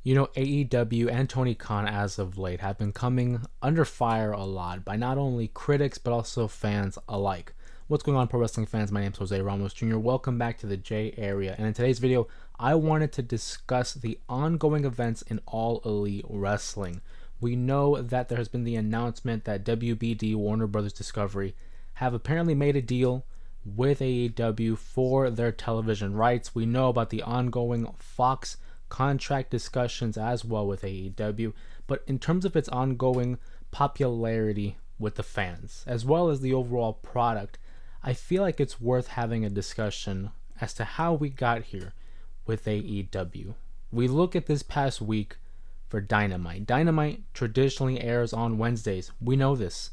AEW and Tony Khan as of late have been coming under fire a lot by not only critics but also fans alike. What's going on, pro wrestling fans? My name is Jose Ramos Jr. Welcome back to the J Area. And in today's video, I wanted to discuss the ongoing events in All Elite Wrestling. We know that there has been the announcement that WBD, Warner Brothers Discovery, have apparently made a deal with AEW for their television rights. We know about the ongoing Fox contract discussions as well with AEW, but in terms of its ongoing popularity with the fans as well as the overall product, I feel like it's worth having a discussion as to how we got here with AEW. We look at this past week for Dynamite. Dynamite traditionally airs on Wednesdays. We know this,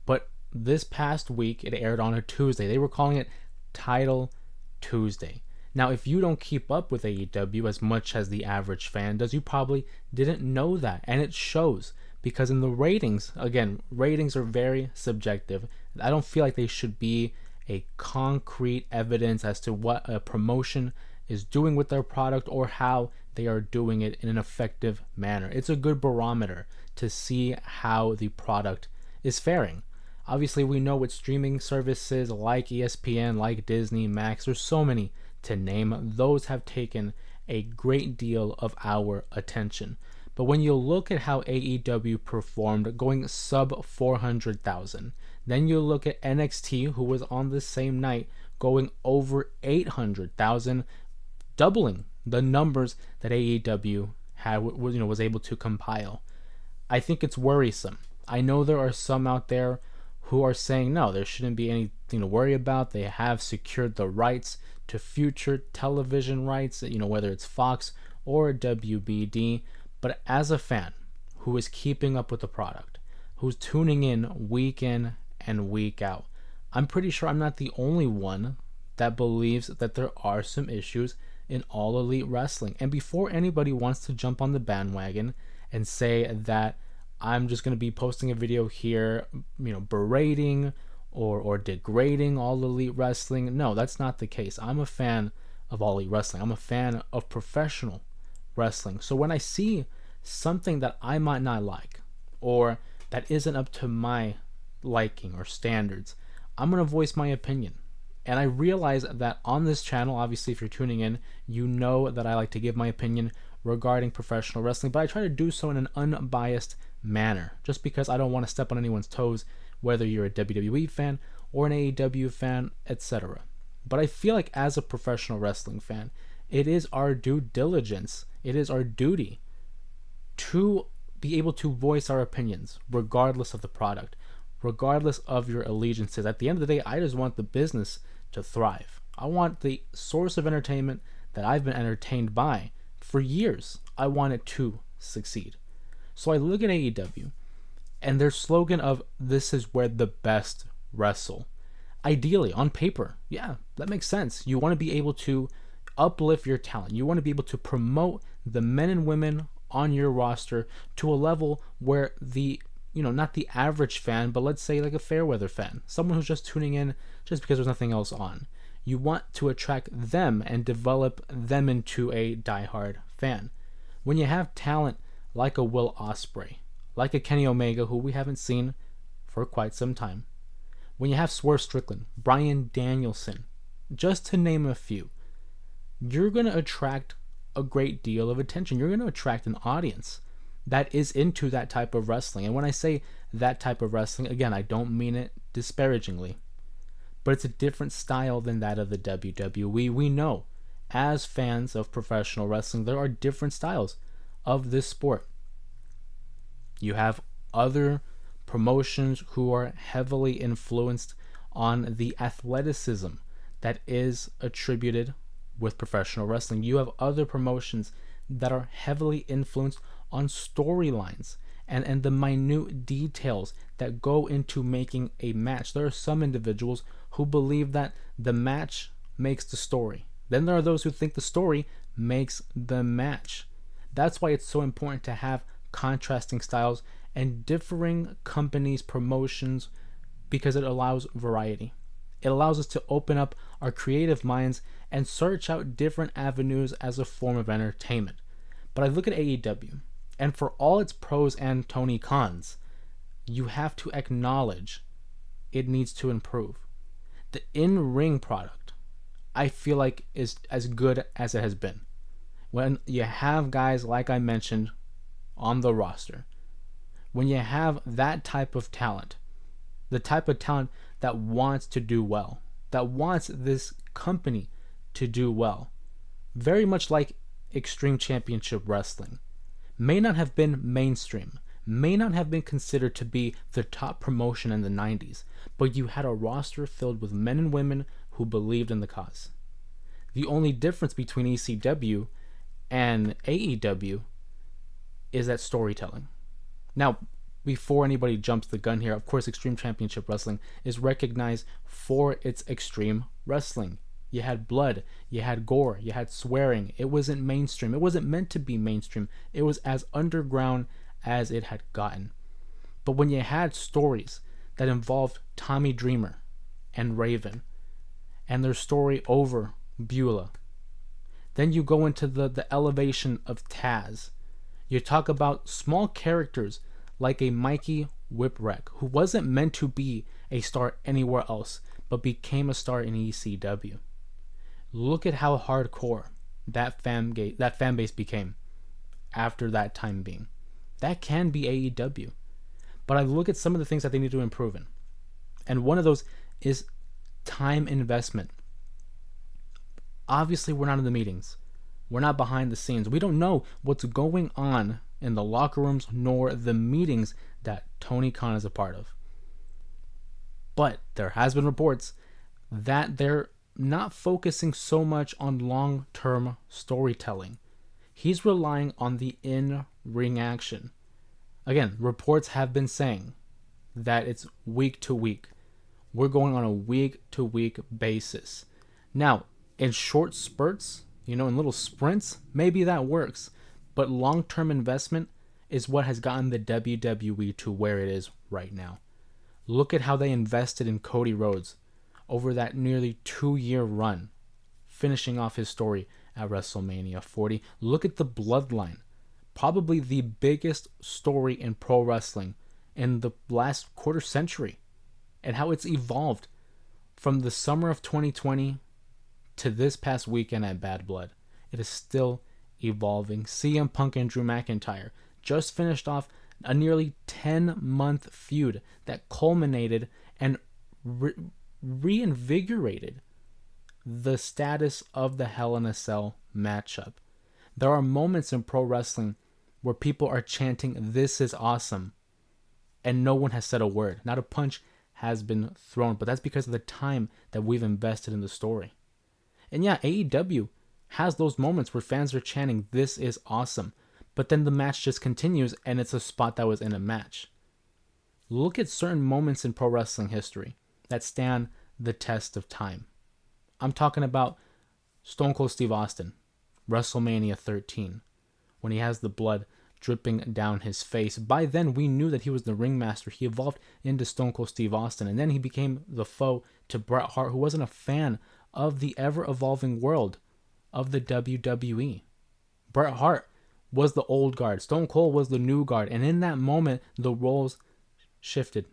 but this past week it aired on a Tuesday. They were calling it Title Tuesday. Now, if you don't keep up with AEW as much as the average fan does, you probably didn't know that. And it shows, because in the ratings, again, ratings are very subjective. I don't feel like they should be a concrete evidence as to what a promotion is doing with their product or how they are doing it in an effective manner. It's a good barometer to see how the product is faring. Obviously, we know with streaming services like ESPN, like Disney, Max, there's so many to name. Those have taken a great deal of our attention. But when you look at how AEW performed, going sub 400,000, then you look at NXT, who was on the same night going over 800,000, doubling the numbers that AEW was able to compile. I think it's worrisome. I know there are some out there who are saying no, there shouldn't be anything to worry about. They have secured the rights to future television rights, whether it's Fox or WBD. But as a fan who is keeping up with the product, who's tuning in and week out, I'm pretty sure I'm not the only one that believes that there are some issues in All Elite Wrestling. And before anybody wants to jump on the bandwagon and say that I'm just going to be posting a video here, berating or degrading All Elite Wrestling. No, that's not the case. I'm a fan of All Elite Wrestling. I'm a fan of professional wrestling. So when I see something that I might not like or that isn't up to my liking or standards, I'm going to voice my opinion. And I realize that on this channel, obviously if you're tuning in, you know that I like to give my opinion regarding professional wrestling, but I try to do so in an unbiased manner, just because I don't want to step on anyone's toes, whether you're a WWE fan or an AEW fan, etc. But I feel like as a professional wrestling fan, it is our due diligence, it is our duty to be able to voice our opinions regardless of the product, regardless of your allegiances. At the end of the day, I just want the business to thrive. I want the source of entertainment that I've been entertained by for years, I want it to succeed. So I look at AEW and their slogan of "this is where the best wrestle." Ideally, on paper, yeah, that makes sense. You want to be able to uplift your talent. You want to be able to promote the men and women on your roster to a level where not the average fan, but let's say like a Fairweather fan, someone who's just tuning in just because there's nothing else on. You want to attract them and develop them into a diehard fan. When you have talent like a Will Ospreay, like a Kenny Omega, who we haven't seen for quite some time, when you have Swerve Strickland, Bryan Danielson, just to name a few, you're going to attract a great deal of attention. You're going to attract an audience that is into that type of wrestling. And when I say that type of wrestling, again, I don't mean it disparagingly, but it's a different style than that of the WWE. We know, as fans of professional wrestling, there are different styles of this sport. You have other promotions who are heavily influenced on the athleticism that is attributed with professional wrestling. You have other promotions that are heavily influenced on storylines and the minute details that go into making a match. There are some individuals who believe that the match makes the story. Then there are those who think the story makes the match. That's why it's so important to have contrasting styles and differing companies' promotions, because it allows variety. It allows us to open up our creative minds and search out different avenues as a form of entertainment. But I look at AEW, and for all its pros and Tony Khan's, you have to acknowledge it needs to improve. The in-ring product, I feel like, is as good as it has been. When you have guys like I mentioned on the roster, when you have that type of talent, the type of talent that wants to do well, that wants this company to do well, very much like Extreme Championship Wrestling, may not have been mainstream, may not have been considered to be the top promotion in the 90s, but you had a roster filled with men and women who believed in the cause. The only difference between ECW and AEW is that storytelling. Now, before anybody jumps the gun here, of course, Extreme Championship Wrestling is recognized for its extreme wrestling. You had blood, you had gore, you had swearing. It wasn't mainstream. It wasn't meant to be mainstream. It was as underground as it had gotten. But when you had stories that involved Tommy Dreamer and Raven and their story over Beulah, then you go into the elevation of Taz. You talk about small characters like a Mikey Whipwreck, who wasn't meant to be a star anywhere else, but became a star in ECW. Look at how hardcore that fan base became after that time being. That can be AEW. But I look at some of the things that they need to improve in. And one of those is time investment. Obviously, we're not in the meetings. We're not behind the scenes. We don't know what's going on in the locker rooms nor the meetings that Tony Khan is a part of. But there has been reports that they're not focusing so much on long-term storytelling. He's relying on the in-ring action. Again, reports have been saying that it's week to week. We're going on a week-to-week basis. Now, in short spurts, in little sprints, maybe that works. But long-term investment is what has gotten the WWE to where it is right now. Look at how they invested in Cody Rhodes over that nearly 2-year run, finishing off his story at WrestleMania 40. Look at the Bloodline, probably the biggest story in pro wrestling in the last quarter century, and how it's evolved from the summer of 2020 to this past weekend at Bad Blood. It is still evolving. CM Punk and Drew McIntyre just finished off a nearly 10-month feud that culminated and reinvigorated the status of the Hell in a Cell matchup. There are moments in pro wrestling where people are chanting, "This is awesome," and no one has said a word. Not a punch has been thrown, but that's because of the time that we've invested in the story. And yeah, AEW has those moments where fans are chanting, "This is awesome," but then the match just continues and it's a spot that was in a match. Look at certain moments in pro wrestling history that stand the test of time. I'm talking about Stone Cold Steve Austin, WrestleMania 13, when he has the blood dripping down his face. By then, we knew that he was the ringmaster. He evolved into Stone Cold Steve Austin, and then he became the foe to Bret Hart, who wasn't a fan of the ever-evolving world of the WWE. Bret Hart was the old guard. Stone Cold was the new guard. And in that moment, the roles shifted.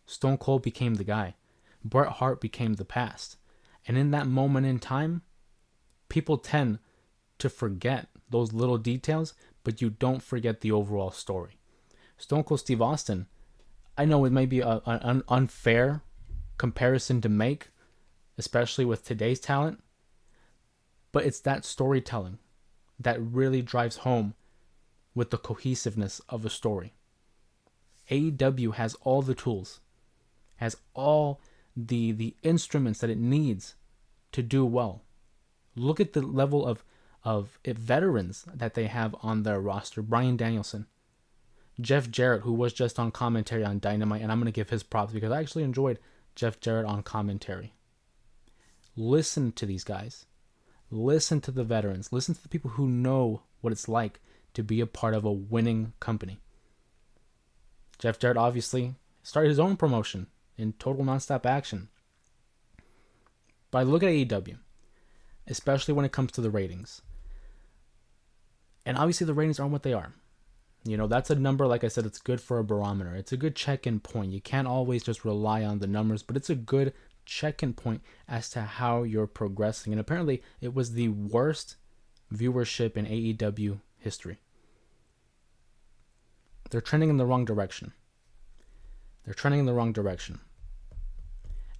Stone Cold became the guy. Bret Hart became the past. And in that moment in time, people tend to forget those little details, but you don't forget the overall story. Stone Cold Steve Austin, I know it may be an unfair comparison to make, especially with today's talent, but it's that storytelling that really drives home with the cohesiveness of a story. AEW has all the tools, has all the instruments that it needs to do well. Look at the level of veterans that they have on their roster. Bryan Danielson, Jeff Jarrett, who was just on commentary on Dynamite, and I'm going to give his props because I actually enjoyed Jeff Jarrett on commentary. Listen to these guys. Listen to the veterans. Listen to the people who know what it's like to be a part of a winning company. Jeff Jarrett obviously started his own promotion in Total Nonstop Action. But I look at AEW, especially when it comes to the ratings. And obviously the ratings aren't what they are. That's a number, like I said, it's good for a barometer. It's a good check-in point. You can't always just rely on the numbers, but it's a good check-in point as to how you're progressing. And apparently it was the worst viewership in AEW history. They're trending in the wrong direction. And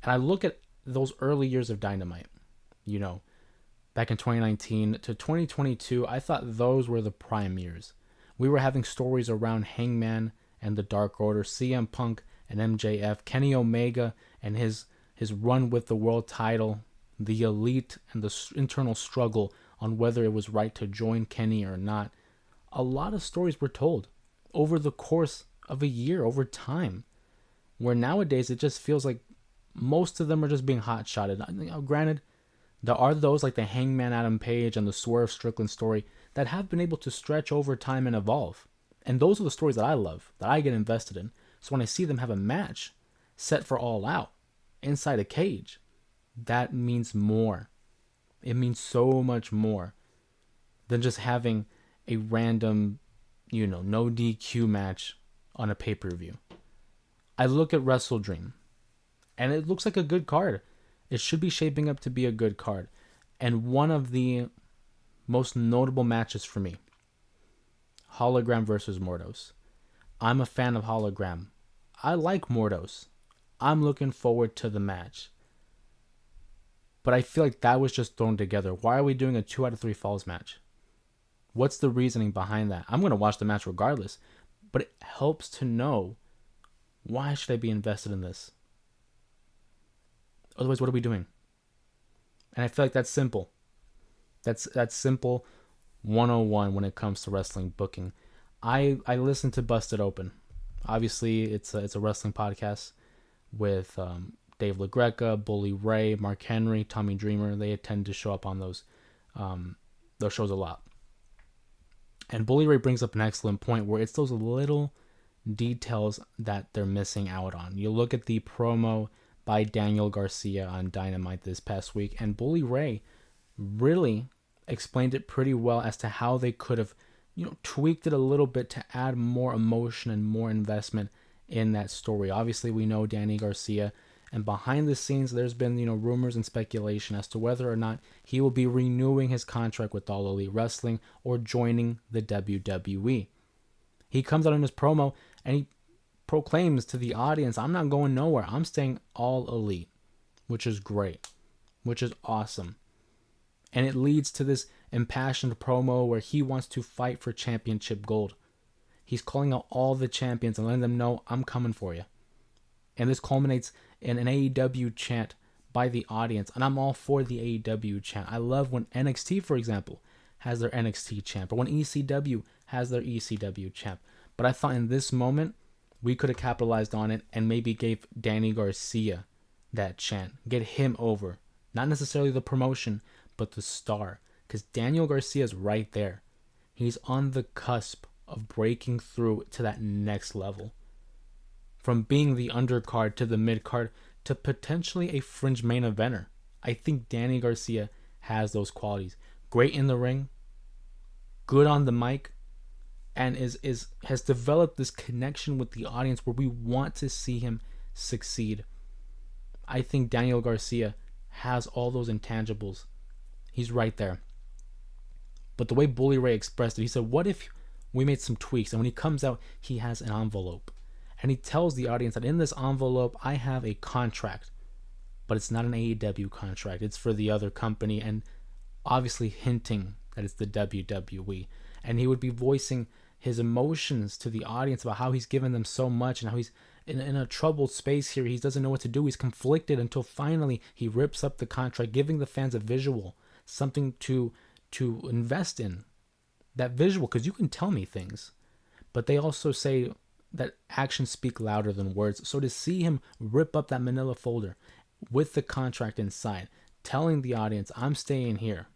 I look at those early years of Dynamite, back in 2019 to 2022, I thought those were the prime years. We were having stories around Hangman and the Dark Order, CM Punk and MJF, Kenny Omega and his run with the world title, the Elite and the internal struggle on whether it was right to join Kenny or not. A lot of stories were told over the course of a year, over time, where nowadays it just feels like most of them are just being hot-shotted. Granted, there are those like the Hangman Adam Page and the Swerve Strickland story that have been able to stretch over time and evolve. And those are the stories that I love, that I get invested in. So when I see them have a match set for All Out inside a cage, that means more. It means so much more than just having a random, no DQ match on a pay-per-view. I look at Wrestle Dream, and it looks like a good card. It should be shaping up to be a good card. And one of the most notable matches for me, Hologram versus Mordos. I'm a fan of Hologram. I like Mordos. I'm looking forward to the match. But I feel like that was just thrown together. Why are we doing a 2 out of 3 falls match? What's the reasoning behind that? I'm going to watch the match regardless. But it helps to know, why should I be invested in this? Otherwise, what are we doing? And I feel like that's simple. That's simple 101 when it comes to wrestling booking. I listen to Busted Open. Obviously, it's a wrestling podcast with Dave LaGreca, Bully Ray, Mark Henry, Tommy Dreamer. They tend to show up on those shows a lot. And Bully Ray brings up an excellent point where it's those little details that they're missing out on. You look at the promo by Daniel Garcia on Dynamite this past week, and Bully Ray really explained it pretty well as to how they could have, tweaked it a little bit to add more emotion and more investment in that story. Obviously, we know Danny Garcia, and behind the scenes, there's been, rumors and speculation as to whether or not he will be renewing his contract with All Elite Wrestling or joining the WWE. He comes out in his promo and he proclaims to the audience, I'm not going nowhere. I'm staying All Elite, which is great, which is awesome. And it leads to this impassioned promo where he wants to fight for championship gold. He's calling out all the champions and letting them know, I'm coming for you. And this culminates in an AEW chant by the audience. And I'm all for the AEW chant. I love when NXT, for example, has their NXT chant, or when ECW has their ECW chant. But I thought in this moment, we could have capitalized on it and maybe gave Danny Garcia that chant. Get him over. Not necessarily the promotion, but the star. Because Daniel Garcia is right there. He's on the cusp of breaking through to that next level. From being the undercard to the midcard to potentially a fringe main eventer. I think Danny Garcia has those qualities. Great in the ring, good on the mic, and has developed this connection with the audience where we want to see him succeed. I think Daniel Garcia has all those intangibles. He's right there. But the way Bully Ray expressed it, he said, what if we made some tweaks? And when he comes out, he has an envelope. And he tells the audience that in this envelope, I have a contract. But it's not an AEW contract. It's for the other company. And obviously hinting that it's the WWE. And he would be voicing his emotions to the audience about how he's given them so much and how he's in a troubled space here. He doesn't know what to do. He's conflicted until finally he rips up the contract, giving the fans a visual, something to invest in. That visual, because you can tell me things. But they also say that actions speak louder than words. So to see him rip up that manila folder with the contract inside, telling the audience, I'm staying here,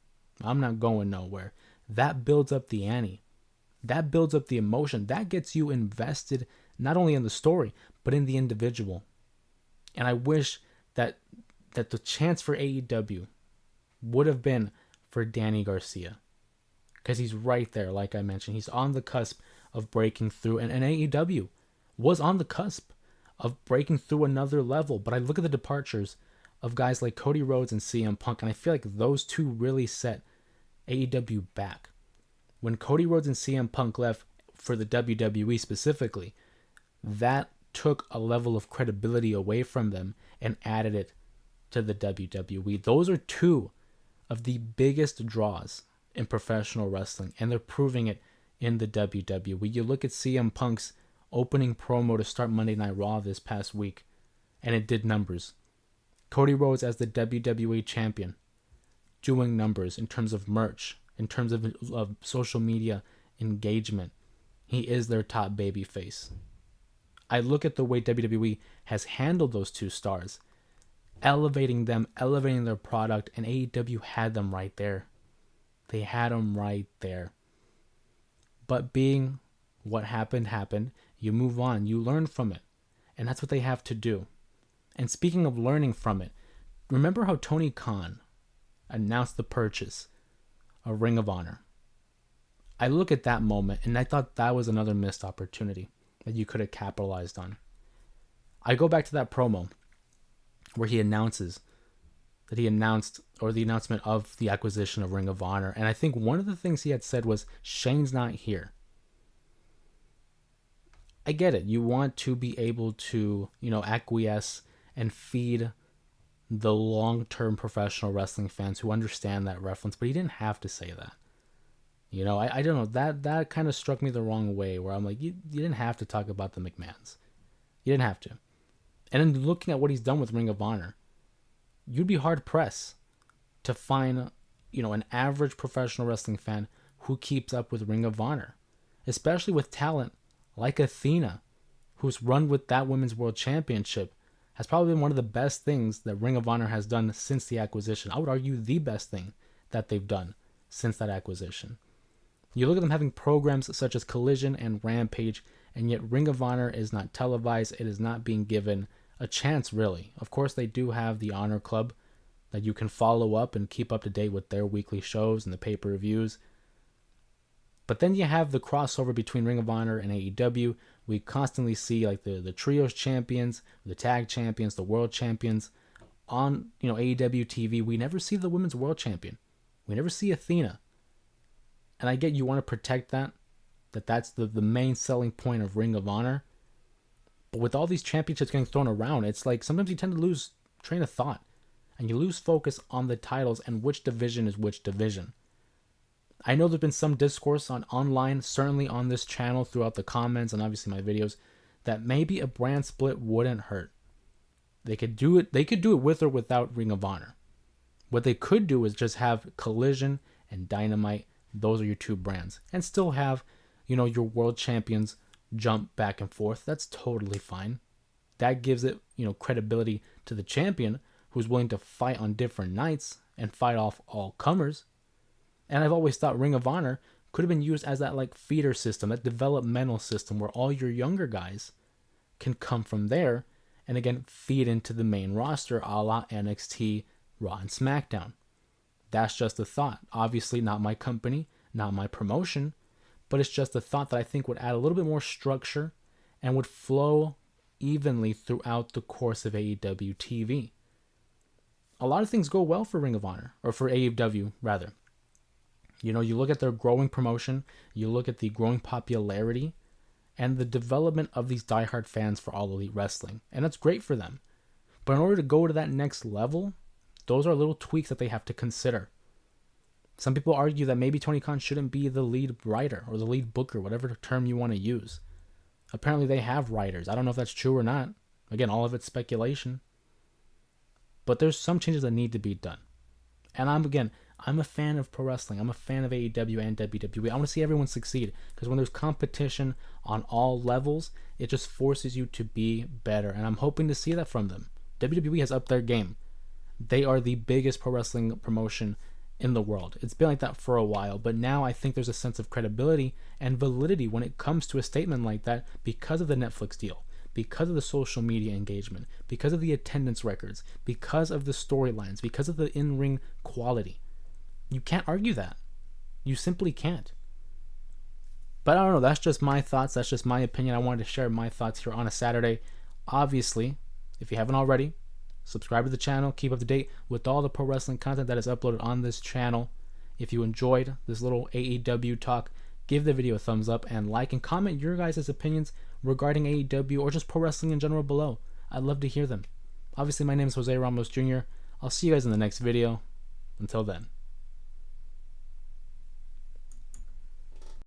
I'm not going nowhere, that builds up the ante. That builds up the emotion. That gets you invested not only in the story, but in the individual. And I wish that the chance for AEW would have been for Danny Garcia. because he's right there. Like I mentioned, he's on the cusp of breaking through, and AEW was on the cusp of breaking through another level. But I look at the departures of guys like Cody Rhodes and CM Punk, and I feel like those two really set AEW back. When Cody Rhodes and CM Punk left for the WWE specifically, that took a level of credibility away from them and added it to the WWE. Those are two of the biggest draws in professional wrestling, and they're proving it in the WWE. You look at CM Punk's opening promo to start Monday Night Raw this past week, and it did numbers. Cody Rhodes as the WWE champion, doing numbers in terms of merch, in terms of social media engagement. He is their top babyface. I look at the way WWE has handled those two stars, elevating them, elevating their product, and AEW had them right there. They had them right there. But being what happened, you move on, you learn from it. And that's what they have to do. And speaking of learning from it, remember how Tony Khan announced the purchase of Ring of Honor? I look at that moment and I thought that was another missed opportunity that you could have capitalized on. I go back to that promo where he announced the announcement of the acquisition of Ring of Honor. And I think one of the things he had said was, Shane's not here. I get it. You want to be able to, acquiesce and feed the long-term professional wrestling fans who understand that reference, but he didn't have to say that. I don't know. That kind of struck me the wrong way, where I'm like, you didn't have to talk about the McMahons. You didn't have to. And then looking at what he's done with Ring of Honor, you'd be hard-pressed to find, an average professional wrestling fan who keeps up with Ring of Honor, especially with talent like Athena, who's run with that Women's World Championship, has probably been one of the best things that Ring of Honor has done since the acquisition. I would argue the best thing that they've done since that acquisition. You look at them having programs such as Collision and Rampage, and yet Ring of Honor is not televised. It is not being given a chance, really. Of course, they do have the Honor Club that you can follow up and keep up to date with their weekly shows and the pay-per-views. But then you have the crossover between Ring of Honor and AEW. We constantly see like the trios champions, the tag champions, the world champions on AEW TV. We never see the women's world champion. We never see Athena. And I get you want to protect that's the main selling point of Ring of Honor. But with all these championships getting thrown around, it's like sometimes you tend to lose train of thought. And you lose focus on the titles and which division is which division. I know there's been some discourse online, certainly on this channel throughout the comments and obviously my videos, that maybe a brand split wouldn't hurt. They could do it with or without Ring of Honor. What they could do is just have Collision and Dynamite. Those are your two brands. And still have, your world champions jump back and forth. That's totally fine. That gives it, credibility to the champion who's willing to fight on different nights and fight off all comers. And I've always thought Ring of Honor could have been used as that like feeder system, that developmental system where all your younger guys can come from there and again feed into the main roster a la NXT, Raw, and SmackDown. That's just a thought. Obviously not my company, not my promotion, but it's just a thought that I think would add a little bit more structure and would flow evenly throughout the course of AEW TV. A lot of things go well for Ring of Honor, or for AEW rather. You look at their growing promotion, you look at the growing popularity, and the development of these diehard fans for All Elite Wrestling. And that's great for them. But in order to go to that next level, those are little tweaks that they have to consider. Some people argue that maybe Tony Khan shouldn't be the lead writer or the lead booker, whatever term you want to use. Apparently they have writers. I don't know if that's true or not. Again, all of it's speculation. But there's some changes that need to be done. And I'm a fan of pro wrestling. I'm a fan of AEW and WWE. I want to see everyone succeed because when there's competition on all levels, it just forces you to be better. And I'm hoping to see that from them. WWE has upped their game. They are the biggest pro wrestling promotion in the world. It's been like that for a while, but now I think there's a sense of credibility and validity when it comes to a statement like that because of the Netflix deal, because of the social media engagement, because of the attendance records, because of the storylines, because of the in-ring quality. You can't argue that. You simply can't. But I don't know, that's just my thoughts, that's just my opinion. I wanted to share my thoughts here on a Saturday. Obviously, if you haven't already, subscribe to the channel, keep up to date with all the pro wrestling content that is uploaded on this channel. If you enjoyed this little AEW talk, give the video a thumbs up and like, and comment your guys' opinions regarding AEW or just pro wrestling in general below. I'd love to hear them. Obviously, my name is Jose Ramos Jr. I'll see you guys in the next video. Until then.